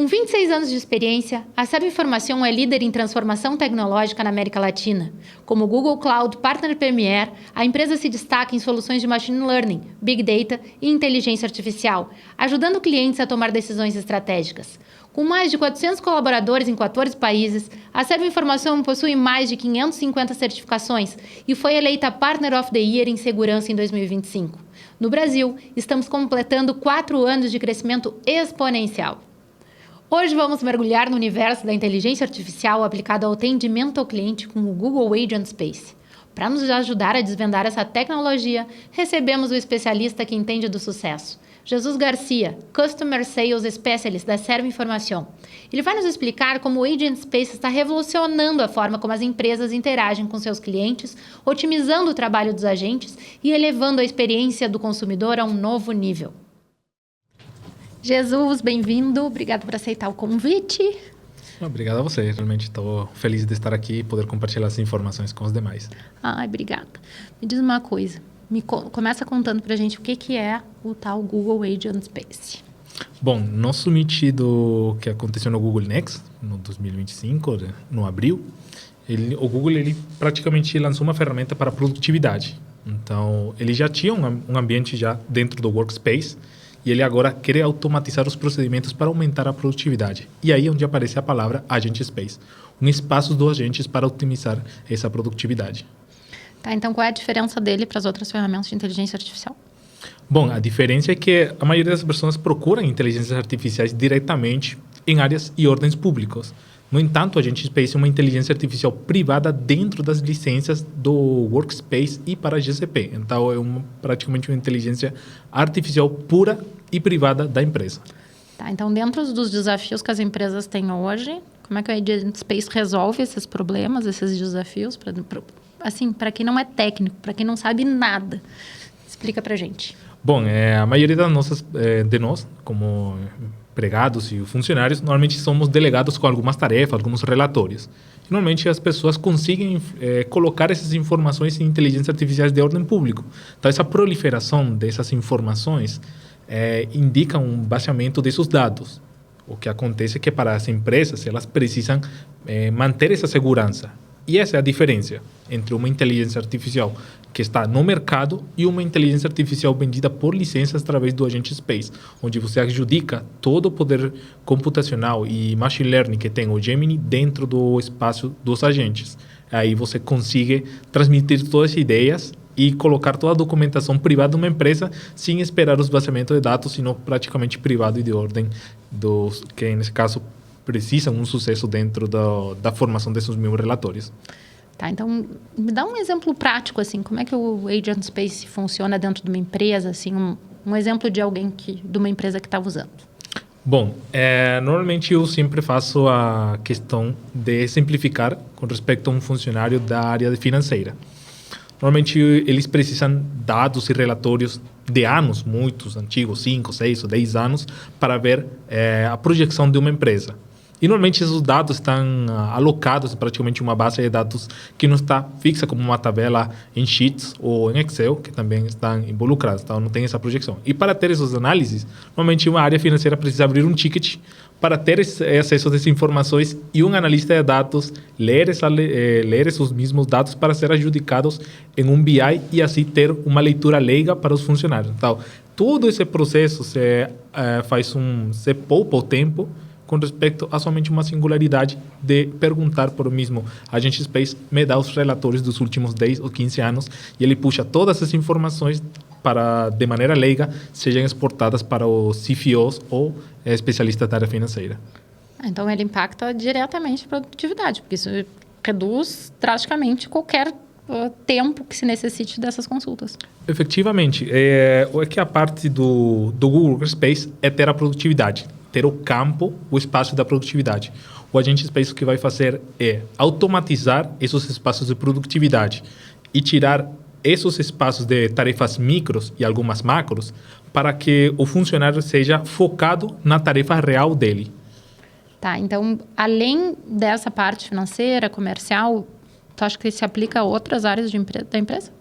Com 26 anos de experiência, a Serve Informação é líder em transformação tecnológica na América Latina. Como Google Cloud Partner Premier, a empresa se destaca em soluções de Machine Learning, Big Data e Inteligência Artificial, ajudando clientes a tomar decisões estratégicas. Com mais de 400 colaboradores em 14 países, a Serve Informação possui mais de 550 certificações e foi eleita Partner of the Year em Segurança em 2025. No Brasil, estamos completando 4 anos de crescimento exponencial. Hoje vamos mergulhar no universo da inteligência artificial aplicada ao atendimento ao cliente com o Google Agent Space. Para nos ajudar a desvendar essa tecnologia, recebemos o especialista que entende do sucesso, Jesus Garcia, Customer Sales Specialist da Serve Informação. Ele vai nos explicar como o Agent Space está revolucionando a forma como as empresas interagem com seus clientes, otimizando o trabalho dos agentes e elevando a experiência do consumidor a um novo nível. Jesus, bem-vindo. Obrigado por aceitar o convite. Obrigado a você. Realmente estou feliz de estar aqui e poder compartilhar as informações com os demais. Ai, obrigada. Me diz uma coisa. Começa contando para a gente o que é o tal Google Agent Space. Bom, nosso summit que aconteceu no Google Next, no 2025, no abril, o Google praticamente lançou uma ferramenta para produtividade. Então, ele já tinha um ambiente já dentro do Workspace, e ele agora quer automatizar os procedimentos para aumentar a produtividade. E aí é onde aparece a palavra Agent Space, um espaço dos agentes para otimizar essa produtividade. Tá, então qual é a diferença dele para as outras ferramentas de inteligência artificial? Bom, a diferença é que a maioria das pessoas procuram inteligências artificiais diretamente em áreas e ordens públicos. No entanto, o Agent Space é uma inteligência artificial privada dentro das licenças do Workspace e para GCP. Então, é praticamente uma inteligência artificial pura e privada da empresa. Tá, então, dentro dos desafios que as empresas têm hoje, como é que o Agent Space resolve esses problemas, esses desafios? Para quem não é técnico, para quem não sabe nada, explica para a gente. Bom, a maioria de nós, como empregados e funcionários, normalmente somos delegados com algumas tarefas, alguns relatórios. Normalmente as pessoas conseguem colocar essas informações em inteligências artificiais de ordem pública. Então, essa proliferação dessas informações indica um baseamento desses dados. O que acontece é que para as empresas, elas precisam manter essa segurança. E essa é a diferença entre uma inteligência artificial que está no mercado e uma inteligência artificial vendida por licenças através do Agent Space, onde você adjudica todo o poder computacional e machine learning que tem o Gemini dentro do espaço dos agentes. Aí você consegue transmitir todas as ideias e colocar toda a documentação privada de uma empresa sem esperar os vazamentos de dados, sino praticamente privado e de ordem que, nesse caso, precisam um sucesso dentro da formação desses mesmos relatórios. Tá, então, me dá um exemplo prático, assim, como é que o Agent Space funciona dentro de uma empresa, assim, um exemplo de alguém de uma empresa que está usando. Bom, normalmente eu sempre faço a questão de simplificar com respeito a um funcionário da área financeira. Normalmente eles precisam dados e relatórios de anos, muitos antigos, 5, 6 ou 10 anos, para ver a projeção de uma empresa. E normalmente esses dados estão alocados em praticamente uma base de dados que não está fixa como uma tabela em Sheets ou em Excel, que também estão involucrados, então não tem essa projeção. E para ter essas análises, normalmente uma área financeira precisa abrir um ticket para ter acesso a essas informações e um analista de dados ler esses mesmos dados para ser adjudicados em um BI e assim ter uma leitura leiga para os funcionários. Então, todo esse processo se poupa o tempo com respeito a somente uma singularidade de perguntar por o mesmo Agent Space, me dá os relatórios dos últimos 10 ou 15 anos e ele puxa todas essas informações para, de maneira leiga, sejam exportadas para os CFOs ou especialistas da área financeira. Então, ele impacta diretamente a produtividade, porque isso reduz drasticamente qualquer tempo que se necessite dessas consultas. Efetivamente. O que a parte do Google Workspace é ter a produtividade, ter o campo, o espaço da produtividade. O Agent Space o que vai fazer é automatizar esses espaços de produtividade e tirar esses espaços de tarefas micros e algumas macros para que o funcionário seja focado na tarefa real dele. Tá, então, além dessa parte financeira, comercial, tu acha que se aplica a outras áreas da empresa?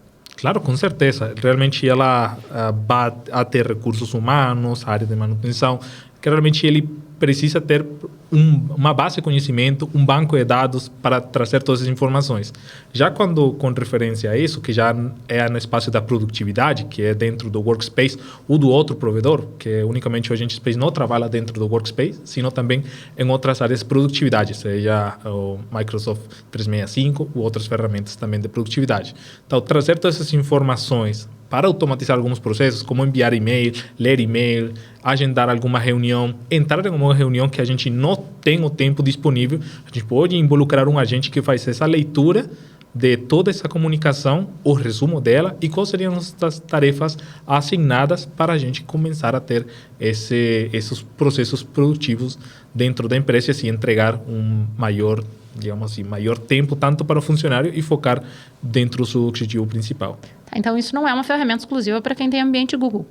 Claro, com certeza. Realmente ela vai a ter recursos humanos, área de manutenção, que realmente ele precisa ter uma base de conhecimento, um banco de dados para trazer todas as informações. Já quando, com referência a isso, que já é no espaço da produtividade, que é dentro do Workspace ou do outro provedor, que unicamente o Agent Space não trabalha dentro do Workspace, sino também em outras áreas de produtividade, seja o Microsoft 365 ou outras ferramentas também de produtividade. Então, trazer todas essas informações para automatizar alguns processos, como enviar e-mail, ler e-mail, agendar alguma reunião, entrar em uma reunião que a gente não tem o tempo disponível, a gente pode involucrar um agente que faz essa leitura de toda essa comunicação, o resumo dela e quais seriam as tarefas assignadas para a gente começar a ter esses processos produtivos dentro da empresa e assim entregar um maior, digamos assim, maior tempo tanto para o funcionário e focar dentro do seu objetivo principal. Então, isso não é uma ferramenta exclusiva para quem tem ambiente Google.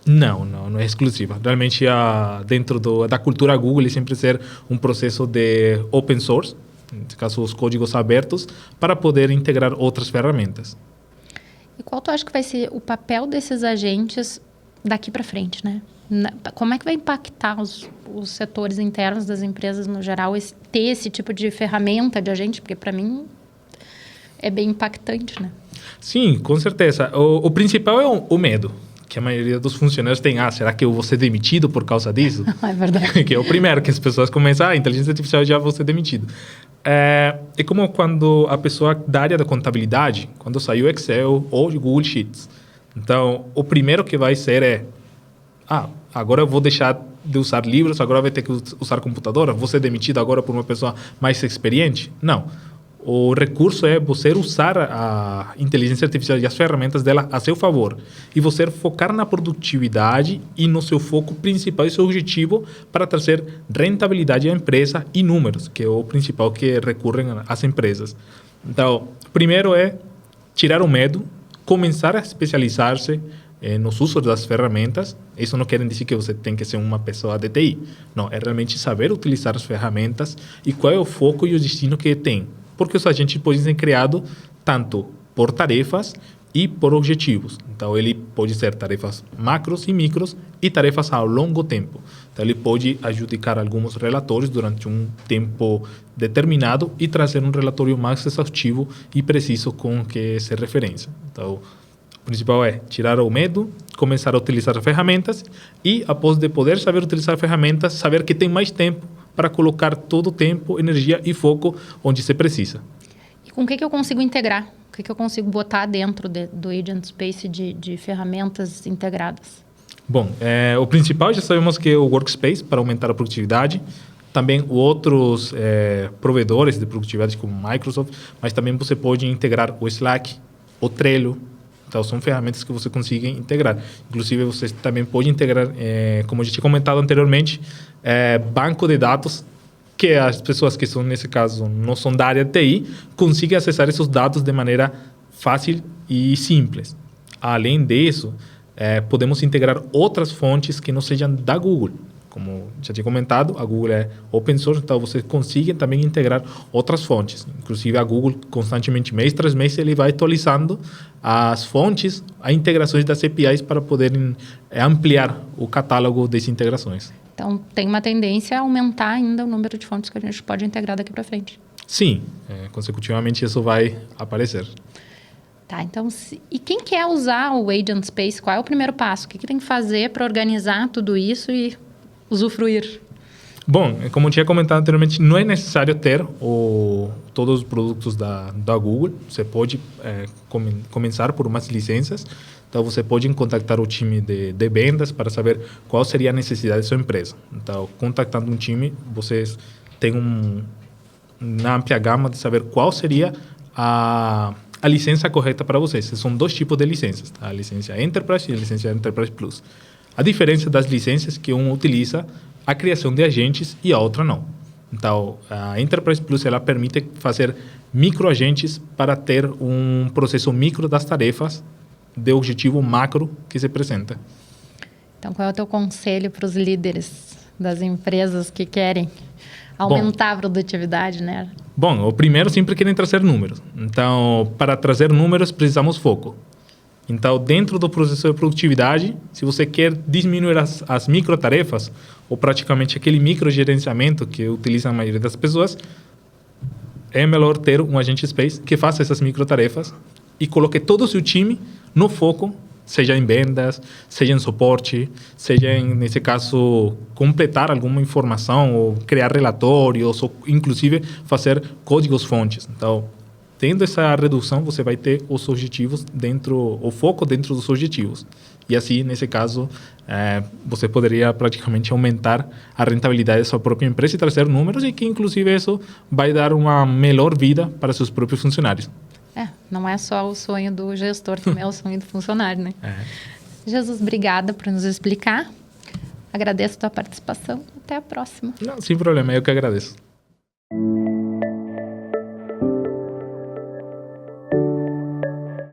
Não é exclusiva. Realmente, dentro da cultura Google, ele sempre ser um processo de open source, nesse caso, os códigos abertos, para poder integrar outras ferramentas. E qual tu acha que vai ser o papel desses agentes daqui para frente, né? Como é que vai impactar os setores internos das empresas no geral, ter esse tipo de ferramenta de agente? Porque, para mim, é bem impactante, né? Sim, com certeza. O principal é o medo, que a maioria dos funcionários tem. Será que eu vou ser demitido por causa disso? É verdade. Que é o primeiro que as pessoas começam, inteligência artificial, já vou ser demitido. É como quando a pessoa da área da contabilidade, quando saiu o Excel ou o Google Sheets. Então, o primeiro que vai ser agora eu vou deixar de usar livros, agora vai ter que usar computadora, vou ser demitido agora por uma pessoa mais experiente? Não. O recurso é você usar a inteligência artificial e as ferramentas dela a seu favor. E você focar na produtividade e no seu foco principal e seu objetivo para trazer rentabilidade à empresa e números, que é o principal que recorrem às empresas. Então, primeiro é tirar o medo, começar a especializar-se nos usos das ferramentas. Isso não quer dizer que você tem que ser uma pessoa de TI. Não, é realmente saber utilizar as ferramentas e qual é o foco e o destino que tem. Porque os agentes podem ser criados tanto por tarefas e por objetivos. Então, ele pode ser tarefas macros e micros e tarefas ao longo tempo. Então, ele pode adjudicar alguns relatórios durante um tempo determinado e trazer um relatório mais exaustivo e preciso com que se referência. Então, o principal é tirar o medo, começar a utilizar as ferramentas e, após de poder saber utilizar ferramentas, saber que tem mais tempo para colocar todo o tempo, energia e foco onde se precisa. E com o que eu consigo integrar? O que eu consigo botar dentro do Agent Space de ferramentas integradas? Bom, o principal já sabemos que é o Workspace para aumentar a produtividade. Também outros provedores de produtividade como Microsoft, mas também você pode integrar o Slack, o Trello. Então, são ferramentas que você consiga integrar. Inclusive, você também pode integrar, como eu já tinha comentado anteriormente, banco de dados, que as pessoas que são, nesse caso, não são da área de TI, consigam acessar esses dados de maneira fácil e simples. Além disso, podemos integrar outras fontes que não sejam da Google. Como já tinha comentado, a Google é open source, então você consegue também integrar outras fontes. Inclusive, a Google, constantemente, mês tras mês, ele vai atualizando as fontes, as integrações das APIs para poderem ampliar o catálogo das integrações. Então, tem uma tendência a aumentar ainda o número de fontes que a gente pode integrar daqui para frente. Sim, consecutivamente isso vai aparecer. Tá, então, e quem quer usar o Agent Space, qual é o primeiro passo? O que tem que fazer para organizar tudo isso e usufruir? Bom, como eu tinha comentado anteriormente, não é necessário ter todos os produtos da Google. Você pode começar por umas licenças. Então, você pode contactar o time de vendas para saber qual seria a necessidade da sua empresa. Então, contactando um time, vocês têm uma ampla gama de saber qual seria a licença correta para vocês. São dois tipos de licenças, tá? A licença Enterprise e a licença Enterprise Plus. A diferença das licenças é que um utiliza a criação de agentes e a outra não. Então, a Enterprise Plus ela permite fazer microagentes para ter um processo micro das tarefas de objetivo macro que se apresenta. Então, qual é o teu conselho para os líderes das empresas que querem aumentar a produtividade, né? Bom, o primeiro sempre querem trazer números. Então, para trazer números, precisamos foco. Então, dentro do processo de produtividade, se você quer diminuir as microtarefas, ou praticamente aquele microgerenciamento que utiliza a maioria das pessoas, é melhor ter um agente Space que faça essas microtarefas e coloque todo o seu time no foco, seja em vendas, seja em suporte, seja, nesse caso, completar alguma informação, ou criar relatórios, ou inclusive fazer códigos-fontes. Então, tendo essa redução, você vai ter os objetivos o foco dentro dos objetivos. E assim, nesse caso, você poderia praticamente aumentar a rentabilidade da sua própria empresa e trazer números, e que, inclusive, isso vai dar uma melhor vida para seus próprios funcionários. Não é só o sonho do gestor, também é o sonho do funcionário, né? Jesus, obrigada por nos explicar. Agradeço a tua participação. Até a próxima. Não, sem problema, eu que agradeço.